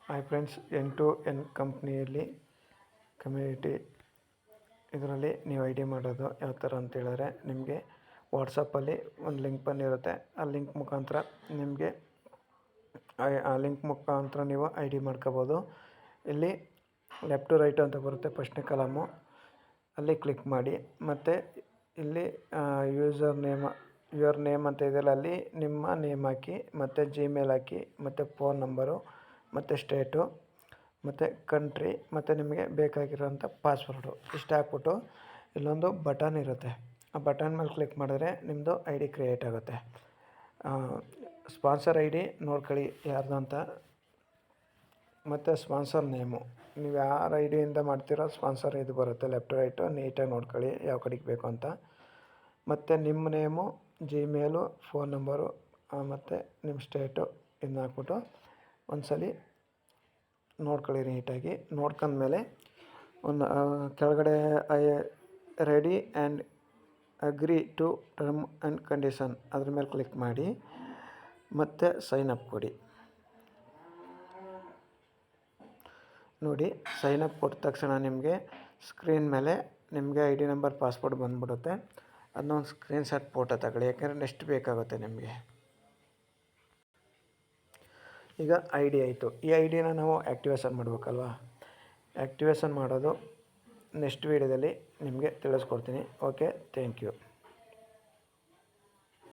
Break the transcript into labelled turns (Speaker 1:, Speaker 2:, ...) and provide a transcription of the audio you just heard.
Speaker 1: Hi friends, N2N ಕಂಪ್ನಿಯಲ್ಲಿ community ಇದರಲ್ಲಿ ನೀವು ಐ ಡಿ ಮಾಡೋದು ಯಾವ ಥರ ಅಂತ ಹೇಳಿದ್ರೆ, ನಿಮಗೆ ವಾಟ್ಸಪ್ಪಲ್ಲಿ ಒಂದು ಲಿಂಕ್ ಬಂದಿರುತ್ತೆ. ಆ ಲಿಂಕ್ ಮುಖಾಂತರ ನೀವು ಐ ಡಿ ಮಾಡ್ಕೋಬೋದು. ಇಲ್ಲಿ ಲೆಫ್ಟ್ ಟು ರೈಟ್ ಅಂತ ಬರುತ್ತೆ, ಫಸ್ಟ್ನೇ ಕಾಲಮು, ಅಲ್ಲಿ ಕ್ಲಿಕ್ ಮಾಡಿ. ಮತ್ತು ಇಲ್ಲಿ ಯುವರ್ ನೇಮ್ ಅಂತ ಇದೆಯಲ್ಲ, ಅಲ್ಲಿ ನಿಮ್ಮ ನೇಮ್ ಹಾಕಿ, ಮತ್ತು ಜಿಮೇಲ್ ಹಾಕಿ, ಮತ್ತು ಫೋನ್ ನಂಬರು, ಮತ್ತು ಸ್ಟೇಟು, ಮತ್ತು ಕಂಟ್ರಿ, ಮತ್ತು ನಿಮಗೆ ಬೇಕಾಗಿರೋಂಥ ಪಾಸ್ವರ್ಡು ಇಷ್ಟು ಹಾಕ್ಬಿಟ್ಟು ಇಲ್ಲೊಂದು ಬಟನ್ ಇರುತ್ತೆ. ಆ ಬಟನ್ ಮೇಲೆ ಕ್ಲಿಕ್ ಮಾಡಿದ್ರೆ ನಿಮ್ಮದು ಐ ಡಿ ಕ್ರಿಯೇಟ್ ಆಗುತ್ತೆ. ಸ್ಪಾನ್ಸರ್ ಐ ಡಿ ನೋಡ್ಕೊಳ್ಳಿ ಯಾರ್ದು ಅಂತ, ಮತ್ತು ಸ್ಪಾನ್ಸರ್ ನೇಮು ನೀವು ಯಾರು ಐ ಡಿಯಿಂದ ಮಾಡ್ತೀರೋ ಸ್ಪಾನ್ಸರ್ ಇದು ಬರುತ್ತೆ. ಲೆಫ್ಟ್ ರೈಟು ನೀಟಾಗಿ ನೋಡ್ಕೊಳ್ಳಿ ಯಾವ ಕಡೆಗೆ ಬೇಕು ಅಂತ. ಮತ್ತು ನಿಮ್ಮ ನೇಮು, ಜಿಮೇಲು, ಫೋನ್ ನಂಬರು, ಮತ್ತು ನಿಮ್ಮ ಸ್ಟೇಟು ಇದನ್ನ ಹಾಕ್ಬಿಟ್ಟು ಒಂದ್ಸಲ ನೋಡ್ಕೊಳ್ಳಿ ನೀಟಾಗಿ. ನೋಡ್ಕೊಂಡ್ಮೇಲೆ ಒಂದು ಕೆಳಗಡೆ ready and agree to term and condition ಅದ್ರ ಮೇಲೆ ಕ್ಲಿಕ್ ಮಾಡಿ, ಮತ್ತು ಸೈನ್ ಅಪ್ ಕೊಡಿ. ನೋಡಿ, ಸೈನ್ ಅಪ್ ಕೊಟ್ಟ ತಕ್ಷಣ ನಿಮಗೆ ಸ್ಕ್ರೀನ್ ಮೇಲೆ ನಿಮಗೆ ಐ ಡಿ ನಂಬರ್, ಪಾಸ್ವರ್ಡ್ ಬಂದುಬಿಡುತ್ತೆ. ಅದನ್ನ ಒಂದು ಸ್ಕ್ರೀನ್ಶಾಟ್ ಫೋಟೋ ತಗೊಳ್ಳಿ, ಯಾಕೆಂದರೆ ನೆಕ್ಸ್ಟ್ ಬೇಕಾಗುತ್ತೆ ನಿಮಗೆ. ಈಗ ಐ ಡಿ ಆಯಿತು. ಈ ಐ ಡಿನ ನಾವು ಆ್ಯಕ್ಟಿವೇಷನ್ ಮಾಡಬೇಕಲ್ವ. ಆ್ಯಕ್ಟಿವೇಷನ್ ಮಾಡೋದು ನೆಕ್ಸ್ಟ್ ವೀಡಿಯೋದಲ್ಲಿ ನಿಮಗೆ ತಿಳಿಸ್ಕೊಡ್ತೀನಿ. Okay, thank you.